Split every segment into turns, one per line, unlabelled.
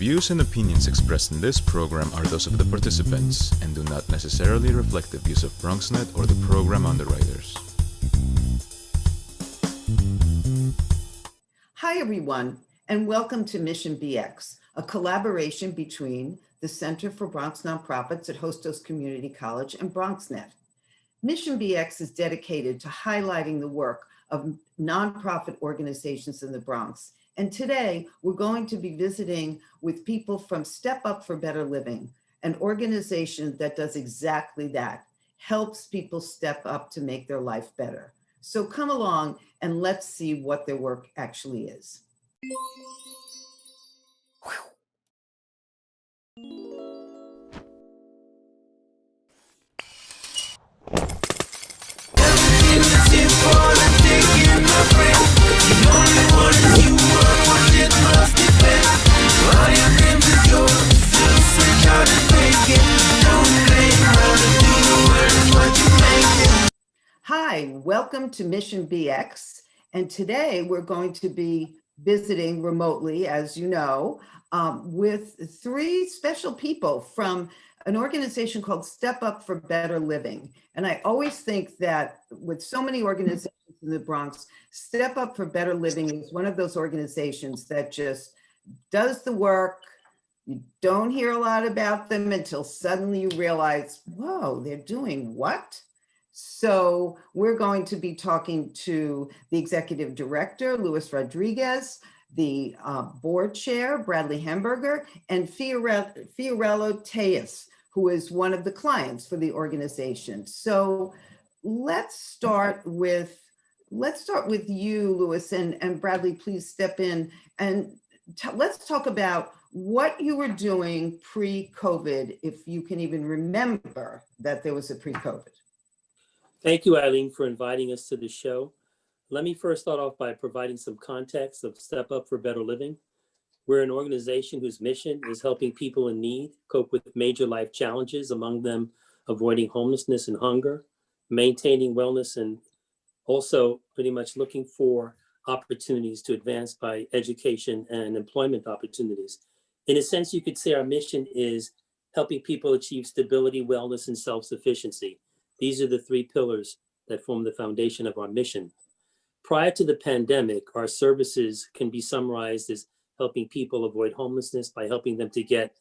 views and opinions expressed in this program are those of the participants and do not necessarily reflect the views of BronxNet or the program underwriters.
Hi, everyone, and welcome to Mission BX, a collaboration between the Center for Bronx Nonprofits at Hostos Community College and BronxNet. Mission BX is dedicated to highlighting the work of nonprofit organizations in the Bronx. And today, we're going to be visiting with people from Step Up for Better Living, an organization that does exactly that, helps people step up to make their life better. So come along and let's see what their work actually is. Hi, welcome to Mission BX. And today we're going to be visiting remotely, as you know, with three special people from an organization called Step Up for Better Living. And I always think that with so many organizations in the Bronx, Step Up for Better Living is one of those organizations that just does the work. You don't hear a lot about them until suddenly you realize, whoa, they're doing what? So we're going to be talking to the executive director, Luis Rodriguez, the board chair, Bradley Hamburger, and Fiorella Tejas, who is one of the clients for the organization. So let's start with you, Luis, and Bradley, please step in and let's talk about what you were doing pre-COVID, if you can even remember that there was a pre-COVID.
Thank you, Eileen, for inviting us to the show. Let me first start off by providing some context of Step Up for Better Living. We're an organization whose mission is helping people in need cope with major life challenges, among them avoiding homelessness and hunger, maintaining wellness, and also pretty much looking for opportunities to advance by education and employment opportunities. In a sense, you could say our mission is helping people achieve stability, wellness, and self-sufficiency. These are the three pillars that form the foundation of our mission. Prior to the pandemic, our services can be summarized as helping people avoid homelessness by helping them to get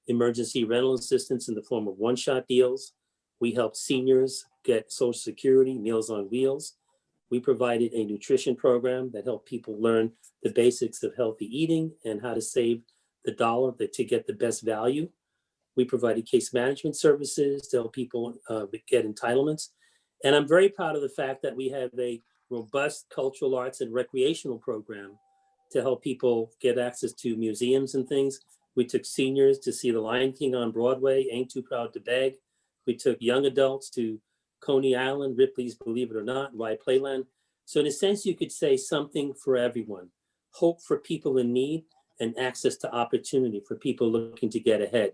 emergency rental assistance in the form of one-shot deals. We helped seniors get Social Security, Meals on Wheels. We provided a nutrition program that helped people learn the basics of healthy eating and how to save the dollar to get the best value. We provided case management services to help people get entitlements. And I'm very proud of the fact that we have a robust cultural arts and recreational program to help people get access to museums and things. We took seniors to see The Lion King on Broadway, Ain't Too Proud to Beg. We took young adults to Coney Island, Ripley's Believe It or Not, Rye Playland. So in a sense, you could say something for everyone. Hope for people in need and access to opportunity for people looking to get ahead.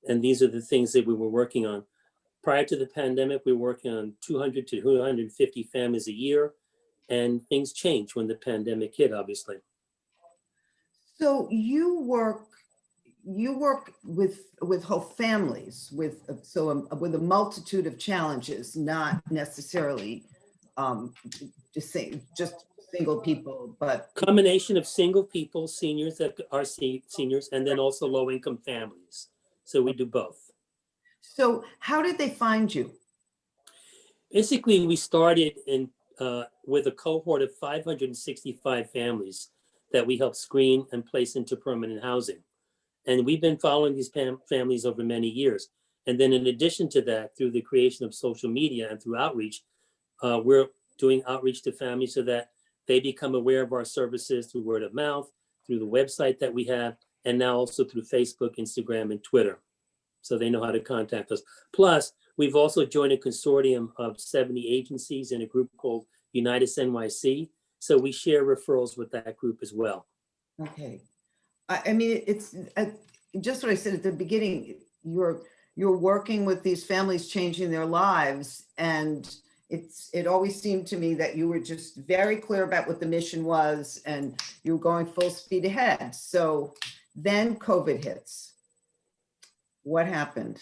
And these are the things that we were working on. Prior to the pandemic, we were working on 200 to 250 families a year, and things changed when the pandemic hit, obviously.
So you work with whole families, with a multitude of challenges, not necessarily just single people, but
combination of single people, seniors that are seniors, and then also low-income families. So we do both.
So how did they find you?
Basically, we started with a cohort of 565 families that we helped screen and place into permanent housing. And we've been following these families over many years. And then in addition to that, through the creation of social media and through outreach, we're doing outreach to families so that they become aware of our services through word of mouth, through the website that we have, and now also through Facebook, Instagram, and Twitter. So they know how to contact us. Plus, we've also joined a consortium of 70 agencies in a group called Unitas NYC. So we share referrals with that group as well.
Okay. I mean, it's just what I said at the beginning. You're working with these families, changing their lives, and it always seemed to me that you were just very clear about what the mission was, and you were going full speed ahead. So Then COVID hits. What happened?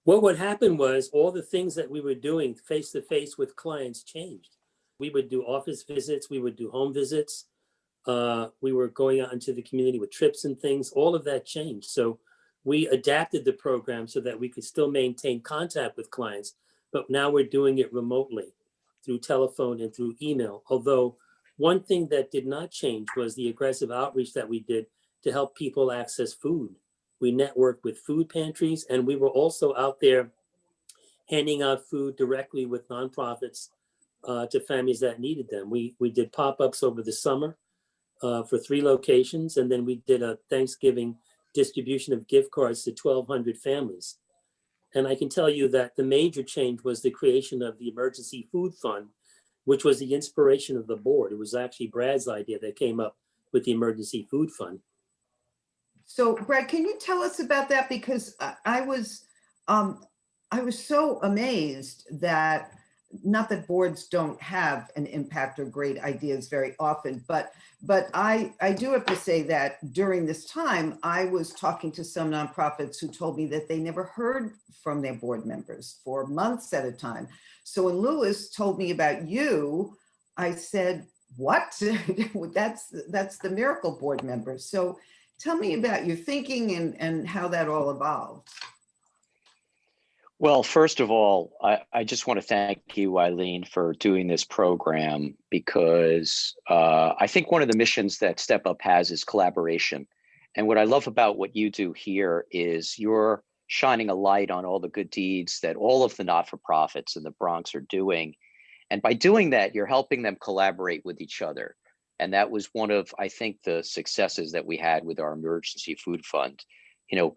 Well, what happened was all the things that we were doing face to face with clients changed. We would do office visits, we would do home visits. We were going out into the community with trips and things. All of that changed. So we adapted the program so that we could still maintain contact with clients, but now we're doing it remotely through telephone and through email. Although one thing that did not change was the aggressive outreach that we did to help people access food. We networked with food pantries, and we were also out there handing out food directly with nonprofits to families that needed them. We did pop-ups over the summer for 3 locations, and then we did a Thanksgiving distribution of gift cards to 1,200 families. And I can tell you that the major change was the creation of the Emergency Food Fund, which was the inspiration of the board. It was actually Brad's idea that came up with the Emergency Food Fund.
So Brad, can you tell us about that? Because I was so amazed that, not that boards don't have an impact or great ideas very often, but I do have to say that during this time, I was talking to some nonprofits who told me that they never heard from their board members for months at a time. So when Lewis told me about you, I said, what? That's the Miracle Board members. So tell me about your thinking and how that all evolved.
Well, first of all, I just want to thank you, Eileen, for doing this program, because I think one of the missions that Step Up has is collaboration. And what I love about what you do here is you're shining a light on all the good deeds that all of the not-for-profits in the Bronx are doing. And by doing that, you're helping them collaborate with each other. And that was one of, I think, the successes that we had with our Emergency Food Fund. You know,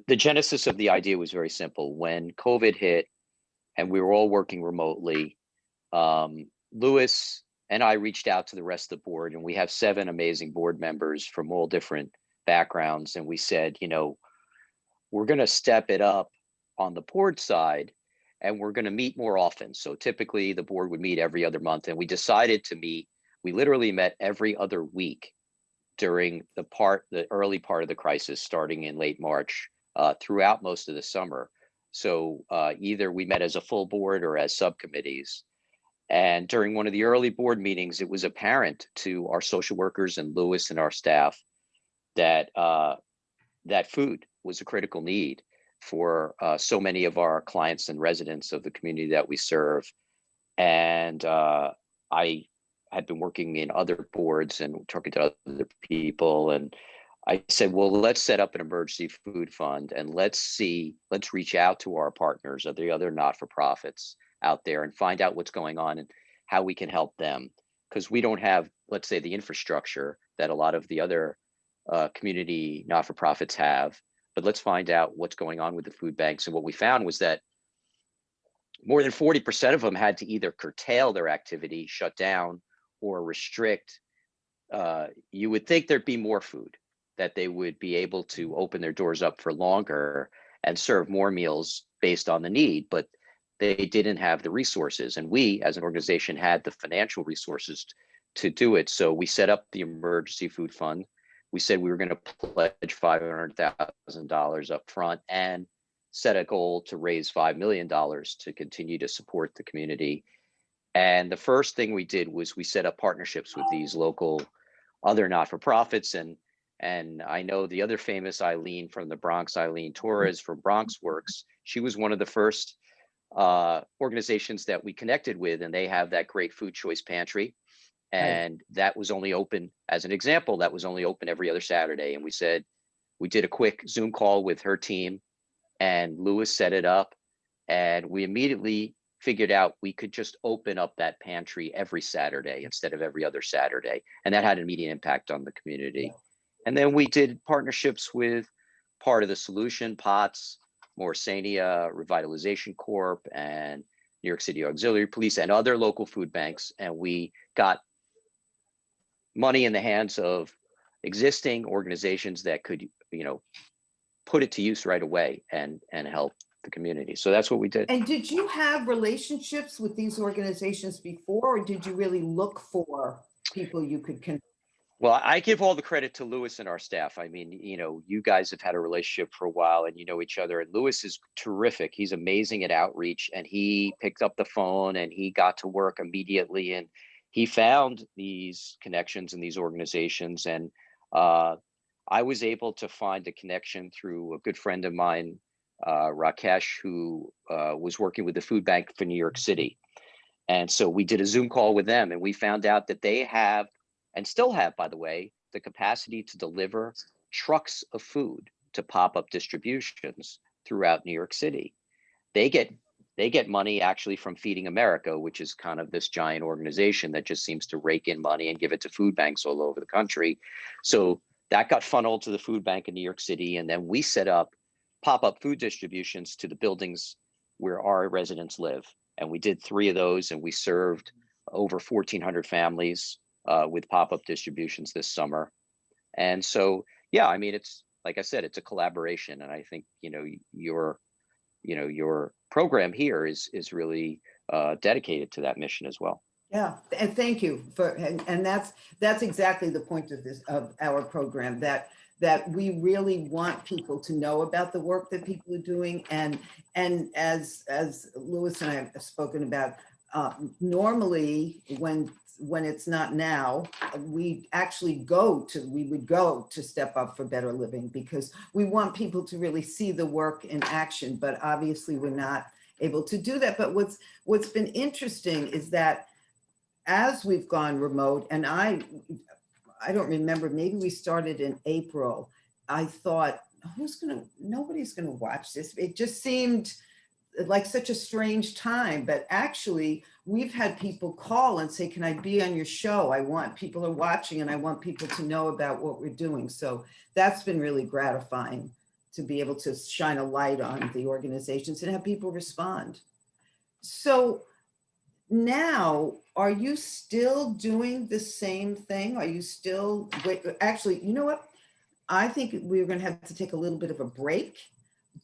the genesis of the idea was very simple. When COVID hit and we were all working remotely, Lewis and I reached out to the rest of the board, and we have 7 amazing board members from all different backgrounds. And we said, you know, we're going to step it up on the board side, and we're going to meet more often. So typically the board would meet every other month, and we decided to meet. We literally met every other week during the early part of the crisis, starting in late March, throughout most of the summer. So either we met as a full board or as subcommittees. And during one of the early board meetings, it was apparent to our social workers and Lewis and our staff that that food was a critical need for so many of our clients and residents of the community that we serve. And I had been working in other boards and talking to other people, and I said, well, let's set up an emergency food fund, and let's reach out to our partners of the other not-for-profits out there and find out what's going on and how we can help them. Because we don't have, let's say, the infrastructure that a lot of the other community not-for-profits have, but let's find out what's going on with the food banks. And what we found was that more than 40% of them had to either curtail their activity, shut down, or restrict. You would think there'd be more food, that they would be able to open their doors up for longer and serve more meals based on the need, but they didn't have the resources. And we, as an organization, had the financial resources to do it. So we set up the Emergency Food Fund. We said we were going to pledge $500,000 up front and set a goal to raise $5 million to continue to support the community. And the first thing we did was we set up partnerships with these local other not-for-profits. And I know the other famous Eileen from the Bronx, Eileen Torres from Bronx Works, she was one of the first organizations that we connected with, and they have that great food choice pantry. And that was only open, as an example, that was only open every other Saturday. And we said, we did a quick Zoom call with her team, and Lewis set it up, and we immediately figured out we could just open up that pantry every Saturday instead of every other Saturday. And that had an immediate impact on the community. And then we did partnerships with Part of the Solution, POTS, Morrisania Revitalization Corp, and New York City Auxiliary Police, and other local food banks. And we got money in the hands of existing organizations that could, you know, put it to use right away and help the community. So that's what we did.
And did you have relationships with these organizations before, or did you really look for people you could connect?
Well, I give all the credit to Lewis and our staff. I mean, you know, you guys have had a relationship for a while and you know each other. And Lewis is terrific. He's amazing at outreach, and he picked up the phone and he got to work immediately. And he found these connections in these organizations. And I was able to find a connection through a good friend of mine, Rakesh, who was working with the food bank for New York City. And so we did a Zoom call with them, and we found out that they have, and still have, by the way, the capacity to deliver trucks of food to pop-up distributions throughout New York City. They get money actually from Feeding America, which is kind of this giant organization that just seems to rake in money and give it to food banks all over the country. So that got funneled to the food bank in New York City, and then we set up pop-up food distributions to the buildings where our residents live. And we did 3 of those, and we served over 1,400 families with pop-up distributions this summer. And so, yeah, I mean, it's, like I said, it's a collaboration. And I think, you know, your program here is really dedicated to that mission as well.
Yeah, and thank you for, and that's exactly the point of this, of our program, that we really want people to know about the work that people are doing. And as Lewis and I have spoken about, normally when it's not now, we would go to Step Up for Better Living, because we want people to really see the work in action, but obviously we're not able to do that. But what's been interesting is that as we've gone remote, and I don't remember, maybe we started in April, I thought, nobody's gonna watch this. It just seemed like such a strange time, but actually we've had people call and say, can I be on your show? People are watching and I want people to know about what we're doing. So that's been really gratifying, to be able to shine a light on the organizations and have people respond. So now, are you still doing the same thing? Are you still, actually, you know what? I think we're gonna have to take a little bit of a break,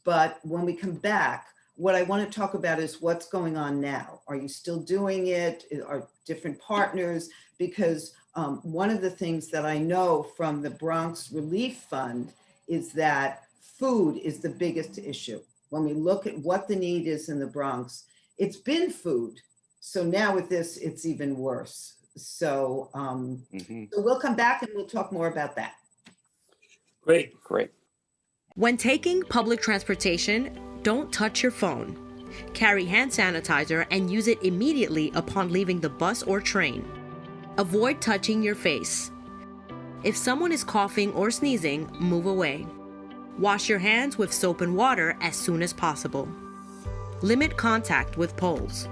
but when we come back, what I want to talk about is what's going on now. Are you still doing it? Are different partners? Because one of the things that I know from the Bronx Relief Fund is that food is the biggest issue. When we look at what the need is in the Bronx, it's been food. So now with this, it's even worse. So, so we'll come back and we'll talk more about that.
Great.
When taking public transportation, don't touch your phone. Carry hand sanitizer and use it immediately upon leaving the bus or train. Avoid touching your face. If someone is coughing or sneezing, move away. Wash your hands with soap and water as soon as possible. Limit contact with poles.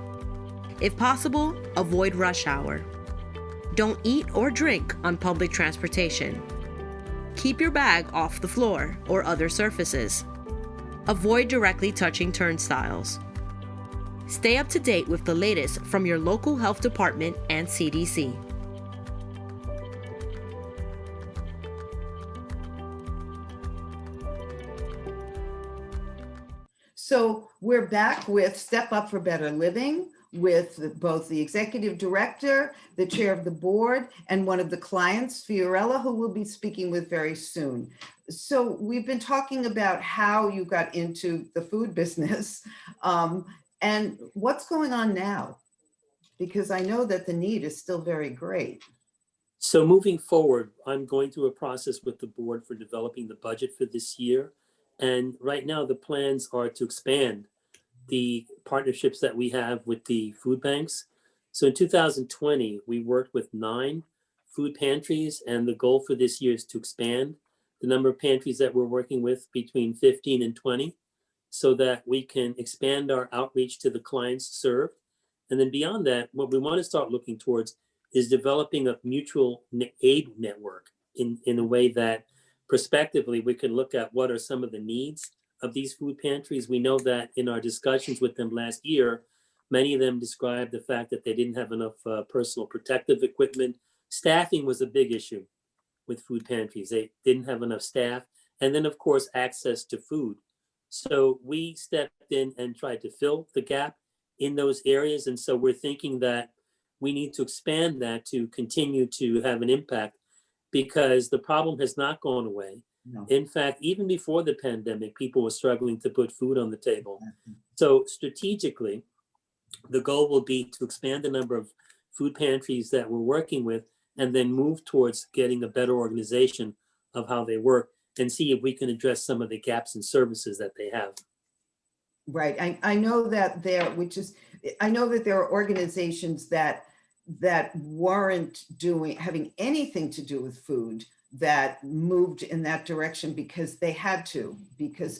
If possible, avoid rush hour. Don't eat or drink on public transportation. Keep your bag off the floor or other surfaces. Avoid directly touching turnstiles. Stay up to date with the latest from your local health department and CDC.
So we're back with Step Up for Better Living, with both the executive director, the chair of the board, and one of the clients, Fiorella, who we'll be speaking with very soon. So we've been talking about how you got into the food business, and what's going on now? Because I know that the need is still very great.
So moving forward, I'm going through a process with the board for developing the budget for this year. And right now the plans are to expand the partnerships that we have with the food banks. So in 2020, we worked with 9 food pantries, and the goal for this year is to expand the number of pantries that we're working with between 15 and 20, so that we can expand our outreach to the clients served. And then beyond that, what we want to start looking towards is developing a mutual aid network in a way that prospectively we can look at what are some of the needs of these food pantries. We know that in our discussions with them last year, many of them described the fact that they didn't have enough personal protective equipment. Staffing was a big issue with food pantries. They didn't have enough staff. And then of course, access to food. So we stepped in and tried to fill the gap in those areas. And so we're thinking that we need to expand that to continue to have an impact. because the problem has not gone away.
No.
In fact, even before the pandemic, people were struggling to put food on the table. So strategically, the goal will be to expand the number of food pantries that we're working with and then move towards getting a better organization of how they work and see if we can address some of the gaps in services that they have.
Right. I know that I know that there are organizations that weren't having anything to do with food that moved in that direction because they had to,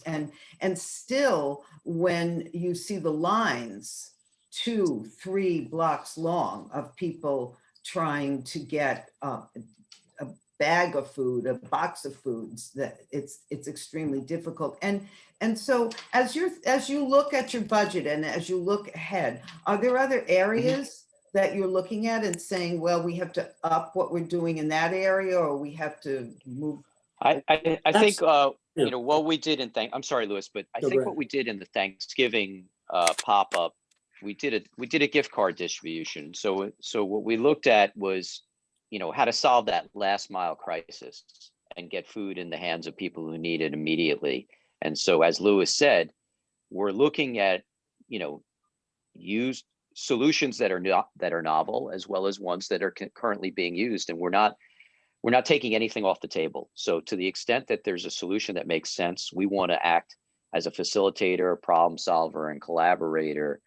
and still when you see the lines 2-3 blocks long of people trying to get a bag of food, a box of foods, that it's extremely difficult. And so as you look at your budget and as you look ahead, are there other areas that you're looking at and saying, well, we have to up what we're doing in that area, or we have to move?
I think you know what we did I'm sorry, Louis, but I think what we did in the Thanksgiving pop-up, we did a gift card distribution. So what we looked at was, you know, how to solve that last mile crisis and get food in the hands of people who need it immediately. And so, as Louis said, we're looking at, you know, used solutions that are novel, as well as ones that are currently being used, and we're not taking anything off the table. So to the extent that there's a solution that makes sense, we want to act as a facilitator, problem solver, and collaborator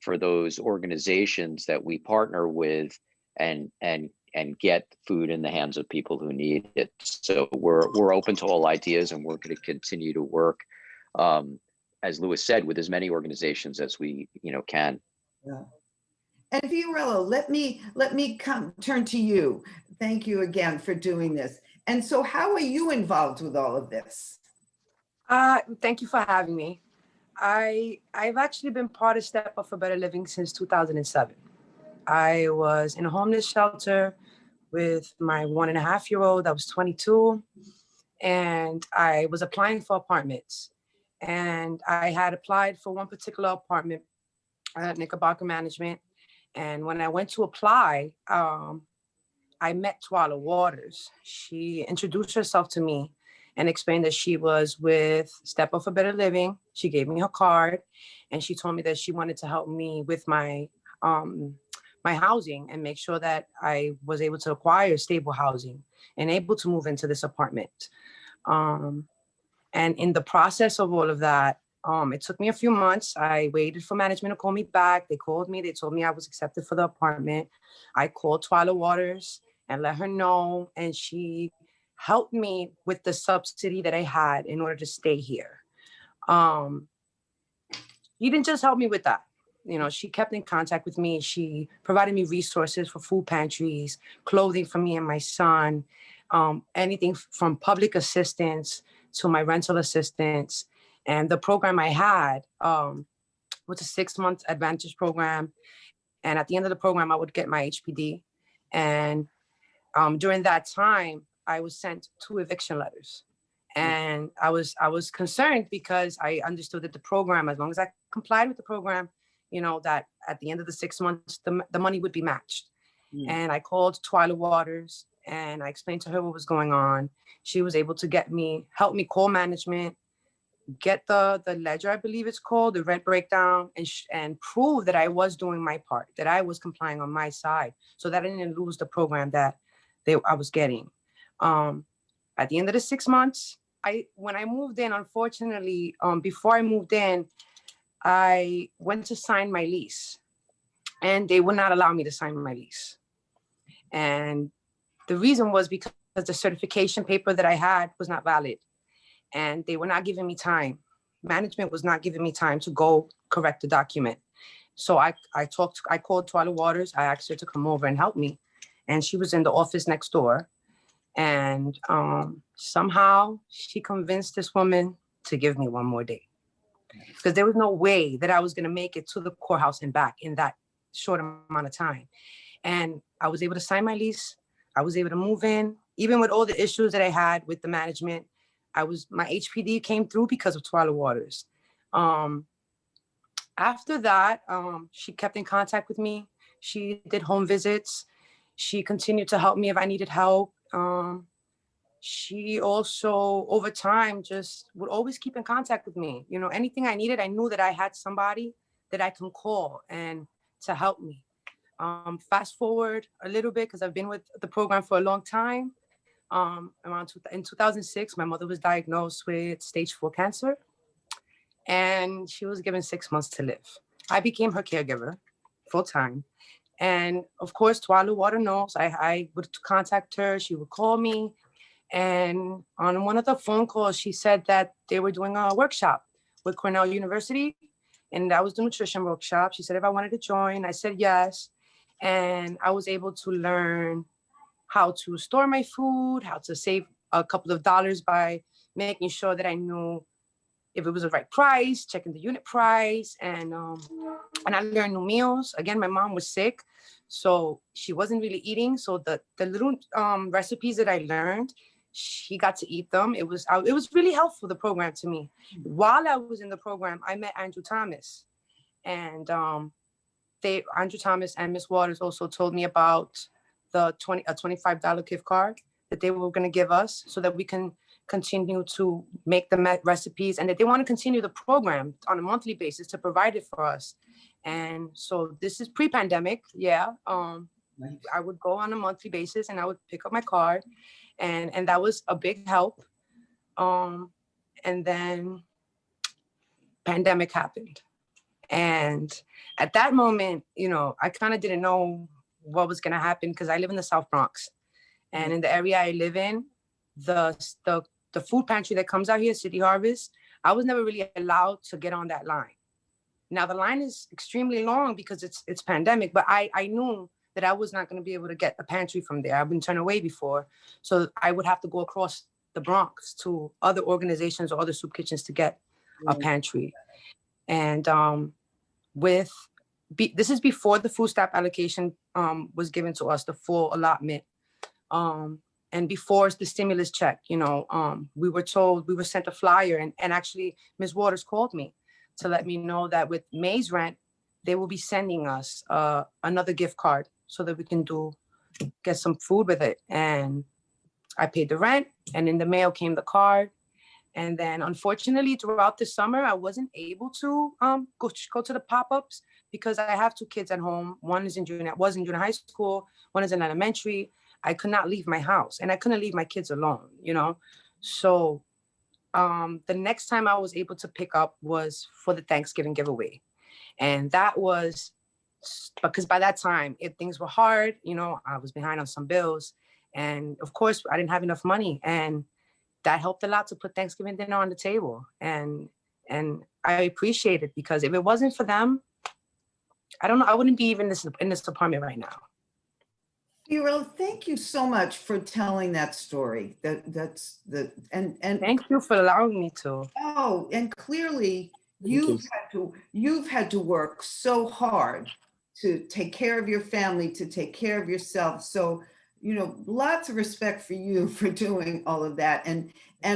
for those organizations that we partner with and get food in the hands of people who need it. So we're open to all ideas, and we're going to continue to work, as Louis said, with as many organizations as we can.
Yeah. And Fiorella, let me turn to you. Thank you again for doing this. And so how are you involved with all of this?
Thank you for having me. I've actually been part of Step Up for Better Living since 2007. I was in a homeless shelter with my 1.5-year-old. I was 22, and I was applying for apartments. And I had applied for one particular apartment at Knickerbocker Management. And when I went to apply, I met Twala Waters. She introduced herself to me and explained that she was with Step Up for Better Living. She gave me her card, and she told me that she wanted to help me with my my housing and make sure that I was able to acquire stable housing and able to move into this apartment. And in the process of all of that, it took me a few months. I waited for management to call me back. They called me. They told me I was accepted for the apartment. I called Twala Waters and let her know, and she helped me with the subsidy that I had in order to stay here. She didn't just help me with that. You know, she kept in contact with me. She provided me resources for food pantries, clothing for me and my son, anything from public assistance to my rental assistance. And the program I had was a 6-month Advantage program. And at the end of the program, I would get my HPD. And during that time, I was sent 2 eviction letters. And I was concerned because I understood that the program, as long as I complied with the program, you know, that at the end of the 6 months, the money would be matched. And I called Twila Waters and I explained to her what was going on. She was able to help me call management, get the ledger, I believe it's called, the rent breakdown, and prove that I was doing my part, that I was complying on my side, so that I didn't lose the program that I was getting. At the end of the 6 months, when I moved in, unfortunately, before I moved in, I went to sign my lease, and they would not allow me to sign my lease. And the reason was because the certification paper that I had was not valid, and they were not giving me time. Management was not giving me time to go correct the document. So I called Twila Waters. I asked her to come over and help me, and she was in the office next door. And somehow she convinced this woman to give me one more day, because there was no way that I was going to make it to the courthouse and back in that short amount of time. And I was able to sign my lease. I was able to move in, even with all the issues that I had with the management. My HPD came through because of Twila Waters. After that, she kept in contact with me. She did home visits. She continued to help me if I needed help. She also, over time, just would always keep in contact with me. You know, anything I needed, I knew that I had somebody that I can call and to help me. Fast forward a little bit, because I've been with the program for a long time. In 2006, my mother was diagnosed with stage 4 cancer, and she was given 6 months to live. I became her caregiver full time. And of course, Twalu Water knows, I would contact her, she would call me. And on one of the phone calls, she said that they were doing a workshop with Cornell University, and that was the nutrition workshop. She said if I wanted to join, I said yes. And I was able to learn how to store my food, how to save a couple of dollars by making sure that I knew if it was the right price, checking the unit price, and I learned new meals. Again, my mom was sick, so she wasn't really eating. So the little recipes that I learned, she got to eat them. It was really helpful, the program, to me. While I was in the program, I met Andrew Thomas, and Andrew Thomas and Miss Waters also told me about the $25 gift card that they were going to give us so that we can continue to make the recipes, and that they want to continue the program on a monthly basis to provide it for us. And so this is pre-pandemic. Yeah. Nice. I would go on a monthly basis and I would pick up my card, and that was a big help. And then pandemic happened. And at that moment, you know, I kind of didn't know what was going to happen, because I live in the South Bronx, and in the area I live in, the food pantry that comes out here, City Harvest, I was never really allowed to get on that line. Now the line is extremely long because it's pandemic, but I knew that I was not going to be able to get a pantry from there. I've been turned away before. So I would have to go across the Bronx to other organizations or other soup kitchens to get a pantry. And this is before the food stamp allocation was given to us, the full allotment. And before the stimulus check, you know, we were sent a flyer, and actually Ms. Waters called me to let me know that with May's rent, they will be sending us another gift card so that we can get some food with it. And I paid the rent, and in the mail came the card. And then unfortunately, throughout the summer, I wasn't able to go to the pop-ups because I have 2 kids at home. One is in junior high school, one is in elementary. I could not leave my house, and I couldn't leave my kids alone, you know? So the next time I was able to pick up was for the Thanksgiving giveaway. And that was because by that time, things were hard, you know, I was behind on some bills. And of course, I didn't have enough money. And that helped a lot to put Thanksgiving dinner on the table. And I appreciate it, because if it wasn't for them, I don't know, I wouldn't be even in this apartment right now.
Fiorella, thank you so much for telling that story. And
thank you for allowing me to.
Oh, and clearly you've had to work so hard to take care of your family, to take care of yourself. So, you know, lots of respect for you for doing all of that. And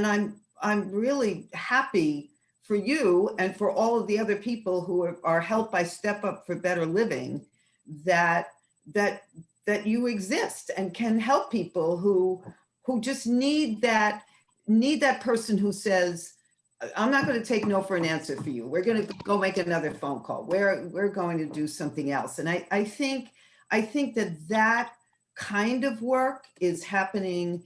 I'm really happy for you and for all of the other people who are helped by Step Up for Better Living, that you exist and can help people who just need that person who says, I'm not going to take no for an answer for you. We're going to go make another phone call. We're going to do something else. And I think that kind of work is happening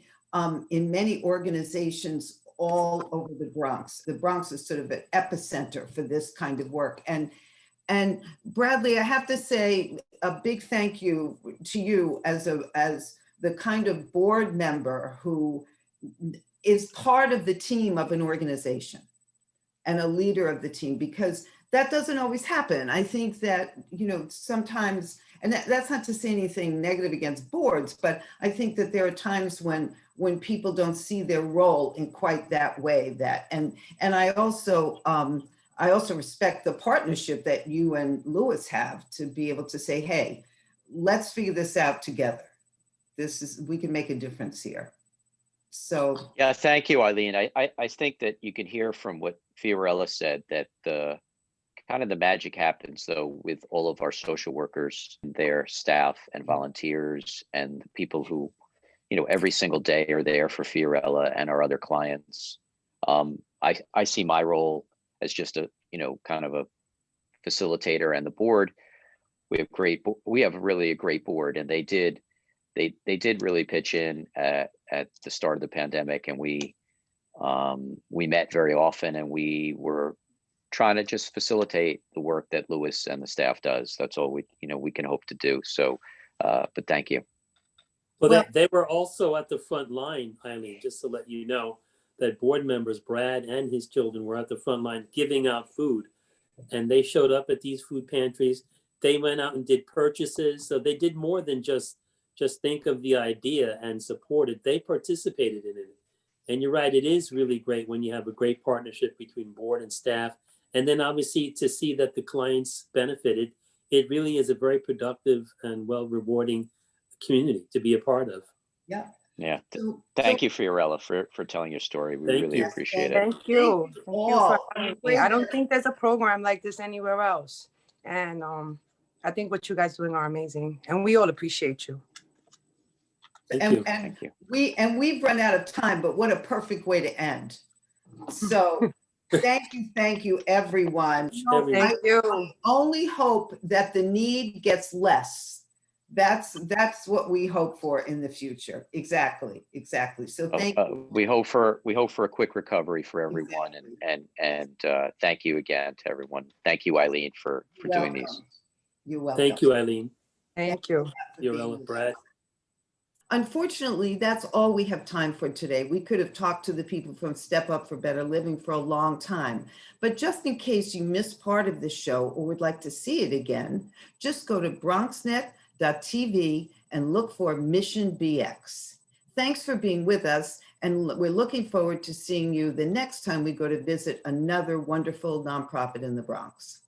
in many organizations all over the Bronx. The Bronx is sort of an epicenter for this kind of work. And Bradley, I have to say a big thank you to you as the kind of board member who is part of the team of an organization and a leader of the team, because that doesn't always happen. I think that, you know, sometimes, and that's not to say anything negative against boards, but I think that there are times when people don't see their role in quite that way. And I also respect the partnership that you and Louis have to be able to say, hey, let's figure this out together. We can make a difference here. So
yeah, thank you, Eileen. I think that you can hear from what Fiorella said that the magic happens though with all of our social workers, their staff and volunteers, and the people who, every single day are there for Fiorella and our other clients. I see my role as just a, kind of a facilitator, and the board. We have really a great board, and they did really pitch in at the start of the pandemic, and we met very often, and we were trying to just facilitate the work that Louis and the staff does. That's all we can hope to do. So, but thank you.
Well, they were also at the front line, Eileen, just to let you know that board members, Brad and his children, were at the front line giving out food, and they showed up at these food pantries. They went out and did purchases. So they did more than just think of the idea and support it. They participated in it. And you're right, it is really great when you have a great partnership between board and staff. And then obviously to see that the clients benefited, it really is a very productive and well rewarding community to be a part of.
Yeah.
Yeah. Thank you, Fiorella, for telling your story. We really appreciate it.
Thank you. Thank you for having me. I don't think there's a program like this anywhere else. And I think what you guys doing are amazing. And we all appreciate you.
Thank you. We've run out of time, but what a perfect way to end. So thank you, everyone.
Thank you.
I only hope that the need gets less. That's what we hope for in the future. Exactly. So thank you.
We hope for a quick recovery for everyone, and thank you again to everyone. Thank you, Eileen, for doing these.
You're welcome.
Thank you, Eileen.
Thank you.
Fiorella, Brad.
Unfortunately, that's all we have time for today. We could have talked to the people from Step Up for Better Living for a long time, but just in case you missed part of the show or would like to see it again, just go to BronxNet.tv and look for Mission BX. Thanks for being with us, and we're looking forward to seeing you the next time we go to visit another wonderful nonprofit in the Bronx.